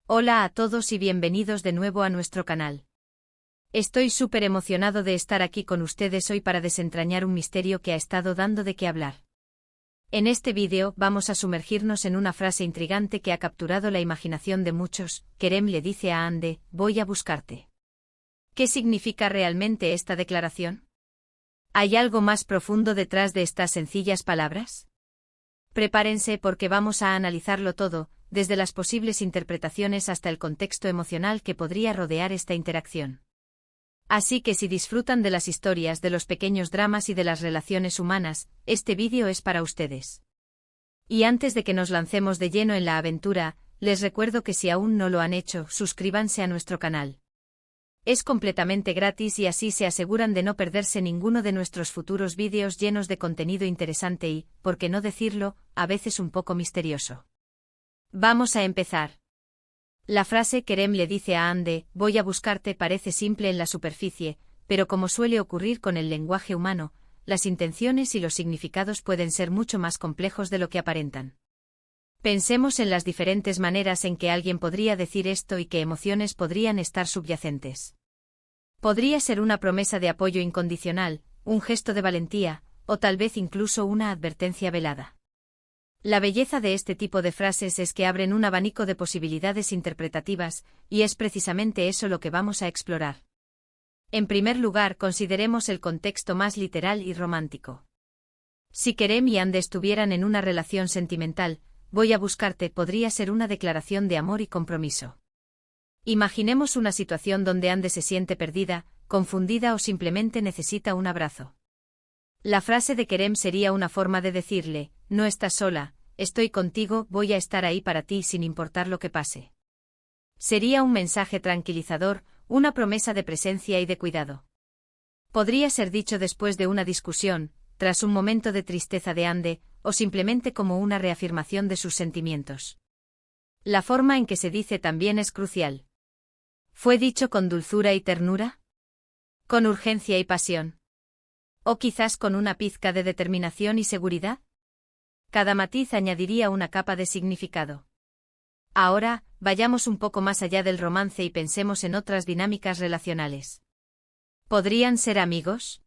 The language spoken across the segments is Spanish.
Hola a todos y bienvenidos de nuevo a nuestro canal. Estoy súper emocionado de estar aquí con ustedes hoy para desentrañar un misterio que ha estado dando de qué hablar. En este vídeo vamos a sumergirnos en una frase intrigante que ha capturado la imaginación de muchos. Kerem le dice a Hande, voy a buscarte. ¿Qué significa realmente esta declaración? ¿Hay algo más profundo detrás de estas sencillas palabras? Prepárense porque vamos a analizarlo todo, desde las posibles interpretaciones hasta el contexto emocional que podría rodear esta interacción. Así que si disfrutan de las historias, de los pequeños dramas y de las relaciones humanas, este vídeo es para ustedes. Y antes de que nos lancemos de lleno en la aventura, les recuerdo que si aún no lo han hecho, suscríbanse a nuestro canal. Es completamente gratis y así se aseguran de no perderse ninguno de nuestros futuros vídeos llenos de contenido interesante y, por qué no decirlo, a veces un poco misterioso. Vamos a empezar. La frase Kerem le dice a Hande, voy a buscarte parece simple en la superficie, pero como suele ocurrir con el lenguaje humano, las intenciones y los significados pueden ser mucho más complejos de lo que aparentan. Pensemos en las diferentes maneras en que alguien podría decir esto y qué emociones podrían estar subyacentes. Podría ser una promesa de apoyo incondicional, un gesto de valentía, o tal vez incluso una advertencia velada. La belleza de este tipo de frases es que abren un abanico de posibilidades interpretativas, y es precisamente eso lo que vamos a explorar. En primer lugar, consideremos el contexto más literal y romántico. Si Kerem y Hande estuvieran en una relación sentimental, voy a buscarte podría ser una declaración de amor y compromiso. Imaginemos una situación donde Hande se siente perdida, confundida o simplemente necesita un abrazo. La frase de Kerem sería una forma de decirle, no estás sola, estoy contigo, voy a estar ahí para ti sin importar lo que pase. Sería un mensaje tranquilizador, una promesa de presencia y de cuidado. Podría ser dicho después de una discusión, tras un momento de tristeza de Hande, o simplemente como una reafirmación de sus sentimientos. La forma en que se dice también es crucial. ¿Fue dicho con dulzura y ternura? ¿Con urgencia y pasión? ¿O quizás con una pizca de determinación y seguridad? Cada matiz añadiría una capa de significado. Ahora, vayamos un poco más allá del romance y pensemos en otras dinámicas relacionales. ¿Podrían ser amigos?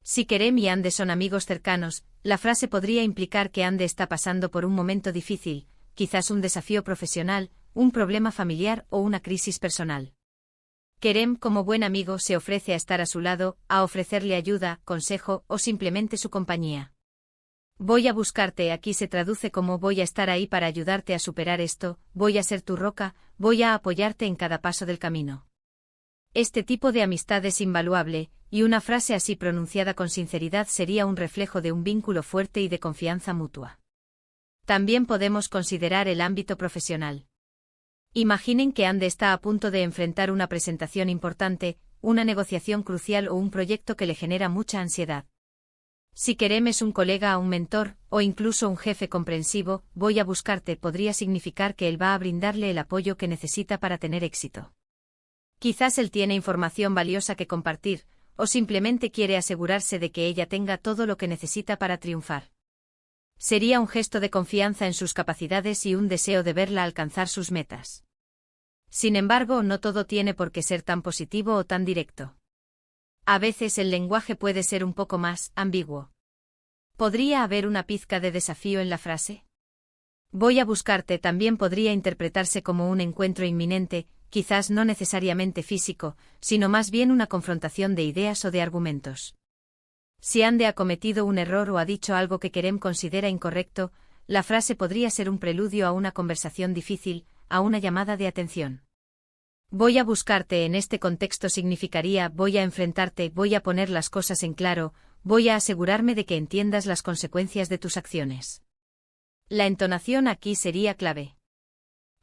Si Kerem y Hande son amigos cercanos, la frase podría implicar que Hande está pasando por un momento difícil, quizás un desafío profesional, un problema familiar o una crisis personal. Kerem, como buen amigo, se ofrece a estar a su lado, a ofrecerle ayuda, consejo o simplemente su compañía. Voy a buscarte aquí se traduce como voy a estar ahí para ayudarte a superar esto, voy a ser tu roca, voy a apoyarte en cada paso del camino. Este tipo de amistad es invaluable, y una frase así pronunciada con sinceridad sería un reflejo de un vínculo fuerte y de confianza mutua. También podemos considerar el ámbito profesional. Imaginen que Hande está a punto de enfrentar una presentación importante, una negociación crucial o un proyecto que le genera mucha ansiedad. Si Kerem es un colega o un mentor, o incluso un jefe comprensivo, voy a buscarte podría significar que él va a brindarle el apoyo que necesita para tener éxito. Quizás él tiene información valiosa que compartir, o simplemente quiere asegurarse de que ella tenga todo lo que necesita para triunfar. Sería un gesto de confianza en sus capacidades y un deseo de verla alcanzar sus metas. Sin embargo, no todo tiene por qué ser tan positivo o tan directo. A veces el lenguaje puede ser un poco más ambiguo. ¿Podría haber una pizca de desafío en la frase? Voy a buscarte también podría interpretarse como un encuentro inminente, quizás no necesariamente físico, sino más bien una confrontación de ideas o de argumentos. Si Hande ha cometido un error o ha dicho algo que Kerem considera incorrecto, la frase podría ser un preludio a una conversación difícil, a una llamada de atención. Voy a buscarte en este contexto significaría voy a enfrentarte, voy a poner las cosas en claro, voy a asegurarme de que entiendas las consecuencias de tus acciones. La entonación aquí sería clave.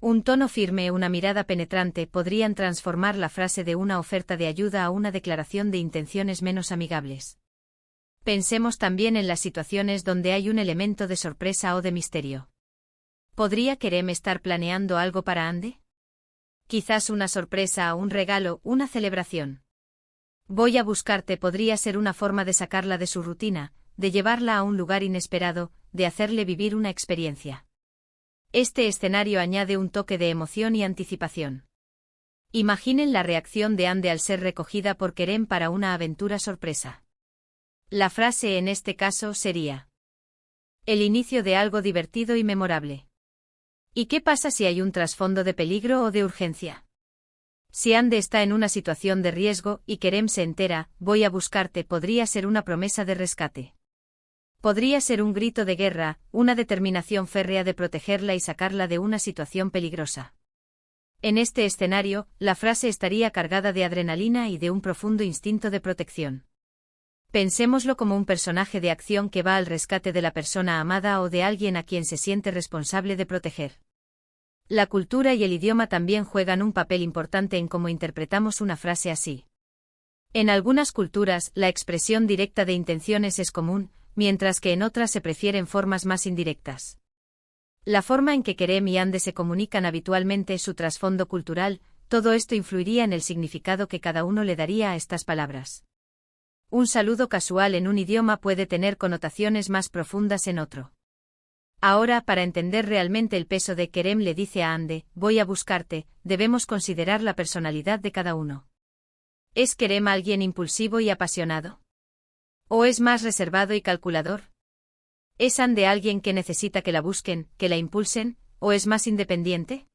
Un tono firme, una mirada penetrante podrían transformar la frase de una oferta de ayuda a una declaración de intenciones menos amigables. Pensemos también en las situaciones donde hay un elemento de sorpresa o de misterio. ¿Podría Kerem estar planeando algo para Hande? Quizás una sorpresa, un regalo, una celebración. Voy a buscarte podría ser una forma de sacarla de su rutina, de llevarla a un lugar inesperado, de hacerle vivir una experiencia. Este escenario añade un toque de emoción y anticipación. Imaginen la reacción de Anne al ser recogida por Kerem para una aventura sorpresa. La frase en este caso sería: el inicio de algo divertido y memorable. ¿Y qué pasa si hay un trasfondo de peligro o de urgencia? Si Anne está en una situación de riesgo y Kerem se entera, voy a buscarte, podría ser una promesa de rescate. Podría ser un grito de guerra, una determinación férrea de protegerla y sacarla de una situación peligrosa. En este escenario, la frase estaría cargada de adrenalina y de un profundo instinto de protección. Pensémoslo como un personaje de acción que va al rescate de la persona amada o de alguien a quien se siente responsable de proteger. La cultura y el idioma también juegan un papel importante en cómo interpretamos una frase así. En algunas culturas, la expresión directa de intenciones es común, mientras que en otras se prefieren formas más indirectas. La forma en que Kerem y Anne se comunican habitualmente, su trasfondo cultural, todo esto influiría en el significado que cada uno le daría a estas palabras. Un saludo casual en un idioma puede tener connotaciones más profundas en otro. Ahora, para entender realmente el peso de Kerem le dice a Anne, voy a buscarte, debemos considerar la personalidad de cada uno. ¿Es Kerem alguien impulsivo y apasionado? ¿O es más reservado y calculador? ¿Es Anne alguien que necesita que la busquen, que la impulsen, o es más independiente?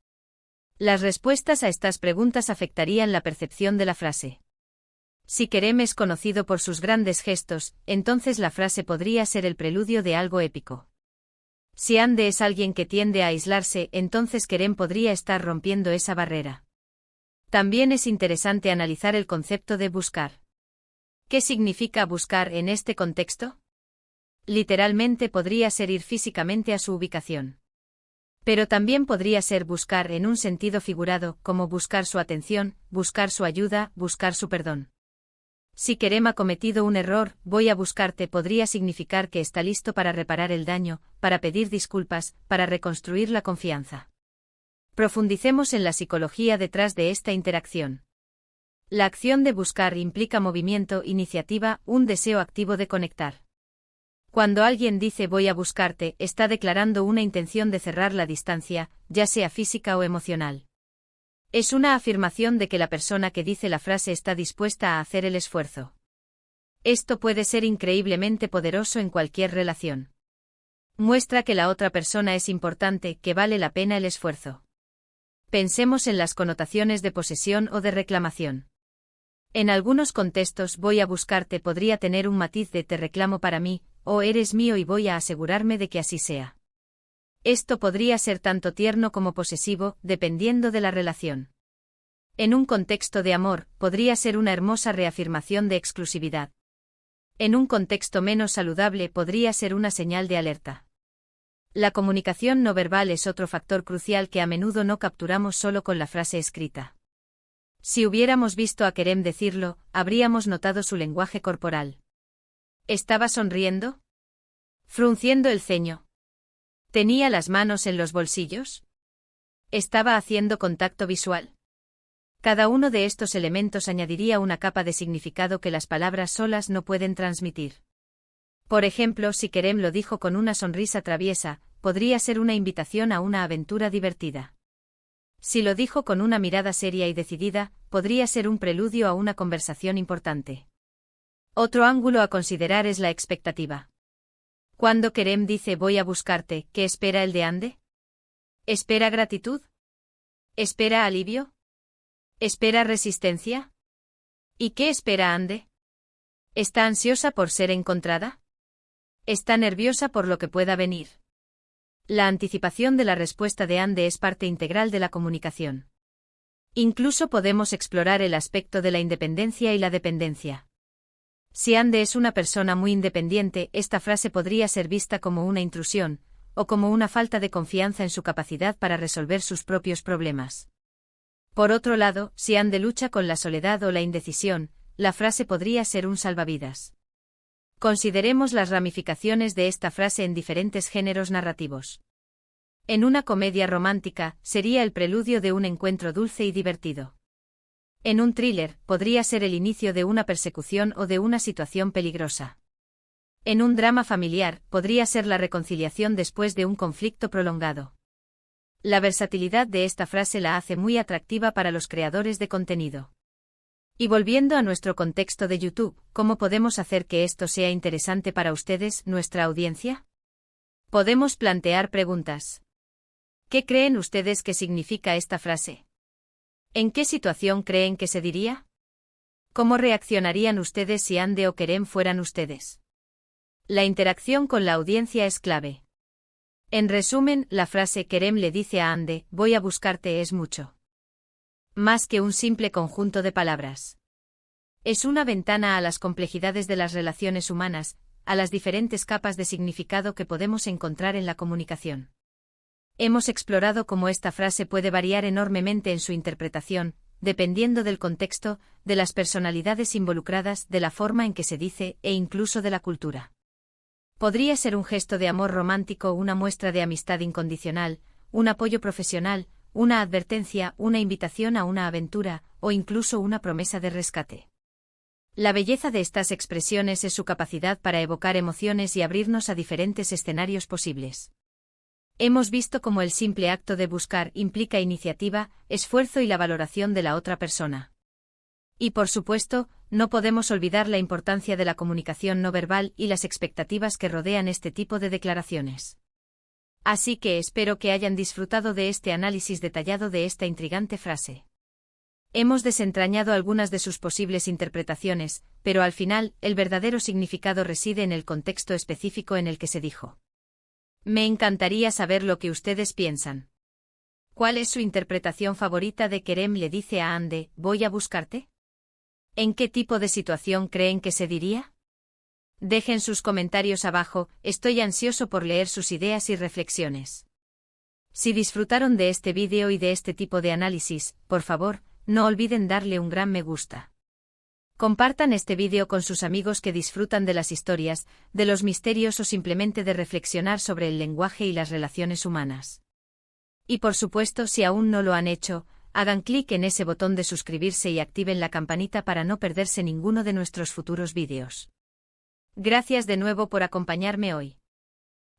Las respuestas a estas preguntas afectarían la percepción de la frase. Si Kerem es conocido por sus grandes gestos, entonces la frase podría ser el preludio de algo épico. Si Anne es alguien que tiende a aislarse, entonces Kerem podría estar rompiendo esa barrera. También es interesante analizar el concepto de buscar. ¿Qué significa buscar en este contexto? Literalmente podría ser ir físicamente a su ubicación. Pero también podría ser buscar en un sentido figurado, como buscar su atención, buscar su ayuda, buscar su perdón. Si Kerem ha cometido un error, voy a buscarte podría significar que está listo para reparar el daño, para pedir disculpas, para reconstruir la confianza. Profundicemos en la psicología detrás de esta interacción. La acción de buscar implica movimiento, iniciativa, un deseo activo de conectar. Cuando alguien dice voy a buscarte, está declarando una intención de cerrar la distancia, ya sea física o emocional. Es una afirmación de que la persona que dice la frase está dispuesta a hacer el esfuerzo. Esto puede ser increíblemente poderoso en cualquier relación. Muestra que la otra persona es importante, que vale la pena el esfuerzo. Pensemos en las connotaciones de posesión o de reclamación. En algunos contextos voy a buscarte podría tener un matiz de te reclamo para mí, o eres mío y voy a asegurarme de que así sea. Esto podría ser tanto tierno como posesivo, dependiendo de la relación. En un contexto de amor, podría ser una hermosa reafirmación de exclusividad. En un contexto menos saludable podría ser una señal de alerta. La comunicación no verbal es otro factor crucial que a menudo no capturamos solo con la frase escrita. Si hubiéramos visto a Kerem decirlo, habríamos notado su lenguaje corporal. ¿Estaba sonriendo? ¿Frunciendo el ceño? ¿Tenía las manos en los bolsillos? ¿Estaba haciendo contacto visual? Cada uno de estos elementos añadiría una capa de significado que las palabras solas no pueden transmitir. Por ejemplo, si Kerem lo dijo con una sonrisa traviesa, podría ser una invitación a una aventura divertida. Si lo dijo con una mirada seria y decidida, podría ser un preludio a una conversación importante. Otro ángulo a considerar es la expectativa. Cuando Kerem dice voy a buscarte, ¿qué espera el de Anne? ¿Espera gratitud? ¿Espera alivio? ¿Espera resistencia? ¿Y qué espera Anne? ¿Está ansiosa por ser encontrada? ¿Está nerviosa por lo que pueda venir? La anticipación de la respuesta de Anne es parte integral de la comunicación. Incluso podemos explorar el aspecto de la independencia y la dependencia. Si Anne es una persona muy independiente, esta frase podría ser vista como una intrusión, o como una falta de confianza en su capacidad para resolver sus propios problemas. Por otro lado, si Anne lucha con la soledad o la indecisión, la frase podría ser un salvavidas. Consideremos las ramificaciones de esta frase en diferentes géneros narrativos. En una comedia romántica, sería el preludio de un encuentro dulce y divertido. En un thriller, podría ser el inicio de una persecución o de una situación peligrosa. En un drama familiar, podría ser la reconciliación después de un conflicto prolongado. La versatilidad de esta frase la hace muy atractiva para los creadores de contenido. Y volviendo a nuestro contexto de YouTube, ¿cómo podemos hacer que esto sea interesante para ustedes, nuestra audiencia? Podemos plantear preguntas. ¿Qué creen ustedes que significa esta frase? ¿En qué situación creen que se diría? ¿Cómo reaccionarían ustedes si Ande o Kerem fueran ustedes? La interacción con la audiencia es clave. En resumen, la frase Kerem le dice a Ande, voy a buscarte es mucho más que un simple conjunto de palabras. Es una ventana a las complejidades de las relaciones humanas, a las diferentes capas de significado que podemos encontrar en la comunicación. Hemos explorado cómo esta frase puede variar enormemente en su interpretación, dependiendo del contexto, de las personalidades involucradas, de la forma en que se dice e incluso de la cultura. Podría ser un gesto de amor romántico, una muestra de amistad incondicional, un apoyo profesional, una advertencia, una invitación a una aventura, o incluso una promesa de rescate. La belleza de estas expresiones es su capacidad para evocar emociones y abrirnos a diferentes escenarios posibles. Hemos visto cómo el simple acto de buscar implica iniciativa, esfuerzo y la valoración de la otra persona. Y por supuesto, no podemos olvidar la importancia de la comunicación no verbal y las expectativas que rodean este tipo de declaraciones. Así que espero que hayan disfrutado de este análisis detallado de esta intrigante frase. Hemos desentrañado algunas de sus posibles interpretaciones, pero al final, el verdadero significado reside en el contexto específico en el que se dijo. Me encantaría saber lo que ustedes piensan. ¿Cuál es su interpretación favorita de Kerem le dice a Ande, voy a buscarte? ¿En qué tipo de situación creen que se diría? Dejen sus comentarios abajo, estoy ansioso por leer sus ideas y reflexiones. Si disfrutaron de este vídeo y de este tipo de análisis, por favor, no olviden darle un gran me gusta. Compartan este vídeo con sus amigos que disfrutan de las historias, de los misterios o simplemente de reflexionar sobre el lenguaje y las relaciones humanas. Y por supuesto, si aún no lo han hecho, hagan clic en ese botón de suscribirse y activen la campanita para no perderse ninguno de nuestros futuros vídeos. Gracias de nuevo por acompañarme hoy.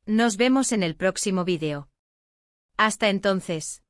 Nos vemos en el próximo vídeo. Hasta entonces.